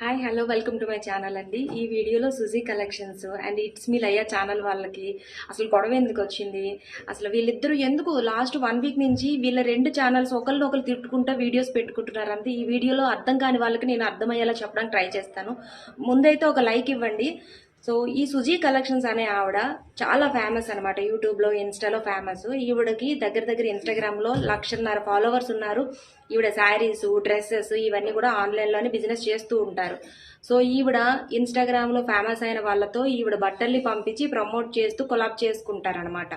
Hi hello welcome to my channel అండి. ఈ వీడియోలో Suji collections and it's me Laya channel వాళ్ళకి అసలు గొడవ ఎందుకు వచ్చింది, అసలు వీళ్ళిద్దరూ ఎందుకు లాస్ట్ 1 వీక్ నుంచి వీళ్ళ 2 ఛానల్స్ ఒకరినొకరు తిట్టుకుంటూ వీడియోస్ పెట్టుకుంటున్నారు. అంతే ఈ వీడియోలో అర్థం కాని వాళ్ళకి నేను అర్థమయ్యేలా చెప్పడానికి ట్రై చేస్తాను. ముందైతే ఒక లైక్ ఇవ్వండి. సో ఈ సుజీ కలెక్షన్స్ అనే ఆవిడ చాలా ఫేమస్ అనమాట. యూట్యూబ్లో ఇన్స్టాలో ఫేమస్. ఈవిడకి దగ్గర ఇన్స్టాగ్రామ్లో 1,50,000 ఫాలోవర్స్ ఉన్నారు. ఈవిడ శారీస్ డ్రెస్సెస్ ఇవన్నీ కూడా ఆన్లైన్లోనే బిజినెస్ చేస్తూ ఉంటారు. సో ఈవిడ ఇన్స్టాగ్రామ్లో ఫేమస్ అయిన వాళ్ళతో ఈవిడ బట్టల్ని పంపించి ప్రమోట్ చేస్తూ కొలాబ్ చేసుకుంటారనమాట.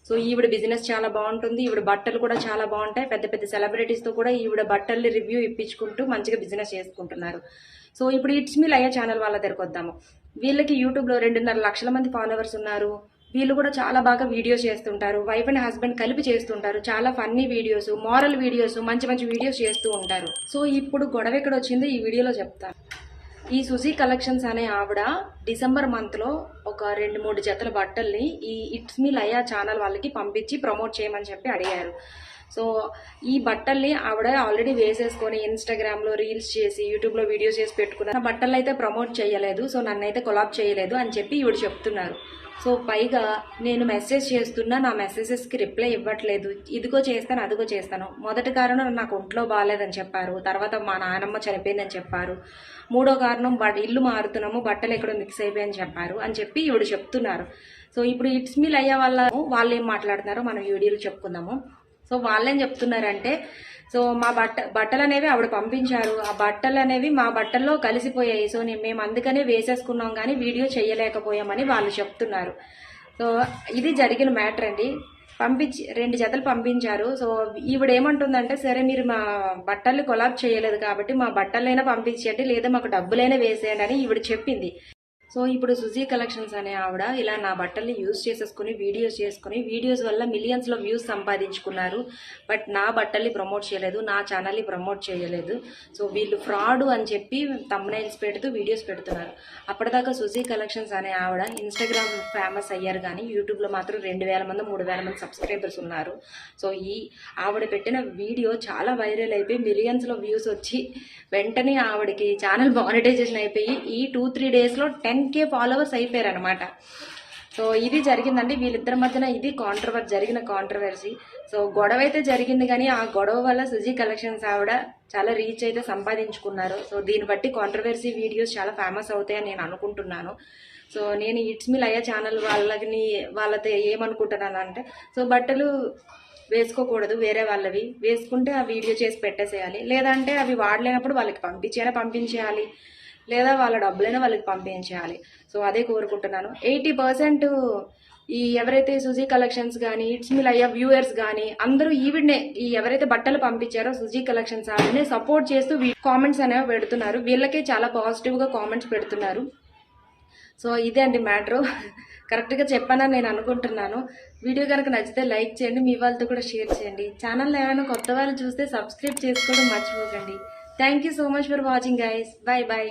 సో ఈవిడ బిజినెస్ చాలా బాగుంటుంది. ఈవిడ బట్టలు కూడా చాలా బాగుంటాయి. పెద్ద సెలబ్రిటీస్తో కూడా ఈవిడ బట్టల్ని రివ్యూ ఇప్పించుకుంటూ మంచిగా బిజినెస్ చేసుకుంటున్నారు. సో ఇప్పుడు ఇట్స్ మీ లయ్య ఛానల్ వాళ్ళ దగ్గరకు వద్దాము. వీళ్ళకి యూట్యూబ్లో 2.5 లక్షల మంది ఫాలోవర్స్ ఉన్నారు. వీళ్ళు కూడా చాలా బాగా వీడియోస్ చేస్తుంటారు. వైఫ్ అండ్ హస్బెండ్ కలిపి చేస్తుంటారు. చాలా ఫన్నీ వీడియోస్, మోరల్ వీడియోస్, మంచి వీడియోస్ చేస్తూ ఉంటారు. సో ఇప్పుడు గొడవ ఎక్కడ వచ్చిందో ఈ వీడియోలో చెప్తాను. ఈ సుజీ కలెక్షన్స్ అనే ఆవిడ డిసెంబర్ మంత్లో ఒక 2-3 జతల బట్టల్ని ఈ ఇట్స్ మీ లయ్య ఛానల్ వాళ్ళకి పంపించి ప్రమోట్ చేయమని చెప్పి అడిగారు. సో ఈ బట్టల్ని ఆవిడ ఆల్రెడీ వేసేసుకొని ఇన్స్టాగ్రామ్లో రీల్స్ చేసి యూట్యూబ్లో వీడియోస్ చేసి పెట్టుకున్నారు. నా బట్టలు అయితే ప్రమోట్ చేయలేదు, సో నన్నైతే కొలాబ్ చేయలేదు అని చెప్పి ఈవిడ చెప్తున్నారు. సో పైగా నేను మెసేజ్ చేస్తున్నా, నా మెసేజెస్కి రిప్లై ఇవ్వట్లేదు. ఇదిగో చేస్తాను, అదిగో చేస్తాను. మొదటి కారణం నాకు ఒంట్లో బాగాలేదని చెప్పారు. తర్వాత మా నానమ్మ చనిపోయిందని చెప్పారు. మూడో కారణం ఇల్లు మారుతున్నాము, బట్టలు ఎక్కడో మిక్స్ అయిపోయాయని చెప్పారు అని చెప్పి ఈవిడ చెప్తున్నారు. సో ఇప్పుడు ఇట్స్ మీ లయ్య వాళ్ళు ఏం మాట్లాడుతున్నారో మనం వీడియోలో చెప్పుకుందాము. సో వాళ్ళేం చెప్తున్నారంటే, సో మా బట్టలు అనేవి ఆవిడ పంపించారు. ఆ బట్టలు అనేవి మా బట్టల్లో కలిసిపోయాయి. సో మేము అందుకనే వేసేసుకున్నాం కానీ వీడియో చేయలేకపోయామని వాళ్ళు చెప్తున్నారు. సో ఇది జరిగిన మ్యాటర్ అండి. 2 జతలు పంపించారు. సో ఈవిడ ఏమంటుందంటే, సరే మీరు మా బట్టల్ని కొలాబ్ చేయలేదు కాబట్టి మా బట్టలైనా పంపించండి, లేదా మాకు డబ్బులైనా వేసేయండి అని ఈవిడ చెప్పింది. సో ఇప్పుడు సుజీ కలెక్షన్స్ అనే ఆవిడ ఇలా నా బట్టల్ని యూజ్ చేసేసుకుని వీడియోస్ వల్ల మిలియన్స్లో వ్యూస్ సంపాదించుకున్నారు. బట్ నా బట్టల్ని ప్రమోట్ చేయలేదు, నా ఛానల్ని ప్రమోట్ చేయలేదు. సో వీళ్ళు ఫ్రాడ్ అని చెప్పి థంబ్నైల్స్ పెడుతూ వీడియోస్ పెడుతున్నారు. అప్పటిదాకా సుజీ కలెక్షన్స్ అనే ఆవిడ ఇన్స్టాగ్రామ్ ఫేమస్ అయ్యారు కానీ యూట్యూబ్లో మాత్రం 2,000 మంది 3,000 మంది సబ్స్క్రైబర్స్ ఉన్నారు. సో ఈ ఆవిడ పెట్టిన వీడియో చాలా వైరల్ అయిపోయి మిలియన్స్లో వ్యూస్ వచ్చి వెంటనే ఆవిడకి ఛానల్ మానిటైజేషన్ అయిపోయి ఈ 2-3 డేస్లో 10K ఫాలోవర్స్ అయిపోయారు అనమాట. సో ఇది జరిగిందండి వీళ్ళిద్దరి మధ్యన. ఇది జరిగిన కాంట్రవర్సీ. సో గొడవ అయితే జరిగింది కానీ ఆ గొడవ వల్ల సుజీ కలెక్షన్స్ ఆవిడ చాలా రీచ్ అయితే సంపాదించుకున్నారు. సో దీన్ని బట్టి కాంట్రవర్సీ వీడియోస్ చాలా ఫేమస్ అవుతాయని నేను అనుకుంటున్నాను. సో నేను ఇట్స్ మీ లయ్య ఛానల్ వాళ్ళతో ఏమనుకుంటున్నాను అంటే, సో బట్టలు వేసుకోకూడదు, వేరే వాళ్ళవి వేసుకుంటే ఆ వీడియో చేసి పెట్టేసేయాలి, లేదంటే అవి వాడలేనప్పుడు వాళ్ళకి పంపించేయాలి, లేదా వాళ్ళ డబ్బులైనా వాళ్ళకి పంపించేయాలి. సో అదే కోరుకుంటున్నాను. 80% ఈ ఎవరైతే సుజీ కలెక్షన్స్ కానీ ఇట్స్ మీ లయ్య వ్యూవర్స్ కానీ అందరూ ఈవిడనే, ఈ ఎవరైతే బట్టలు పంపించారో సుజీ కలెక్షన్స్ ఆవిడనే సపోర్ట్ చేస్తూ కామెంట్స్ అనేవి పెడుతున్నారు. వీళ్ళకే చాలా పాజిటివ్గా కామెంట్స్ పెడుతున్నారు. సో ఇదే అండి మ్యాటరు. కరెక్ట్గా చెప్పానని నేను అనుకుంటున్నాను. వీడియో కనుక నచ్చితే లైక్ చేయండి, మీ వాళ్ళతో కూడా షేర్ చేయండి. ఛానల్లో ఏమైనా కొత్త వాళ్ళు చూస్తే సబ్స్క్రైబ్ చేసుకోవడం మర్చిపోకండి. Thank you so much for watching guys. Bye.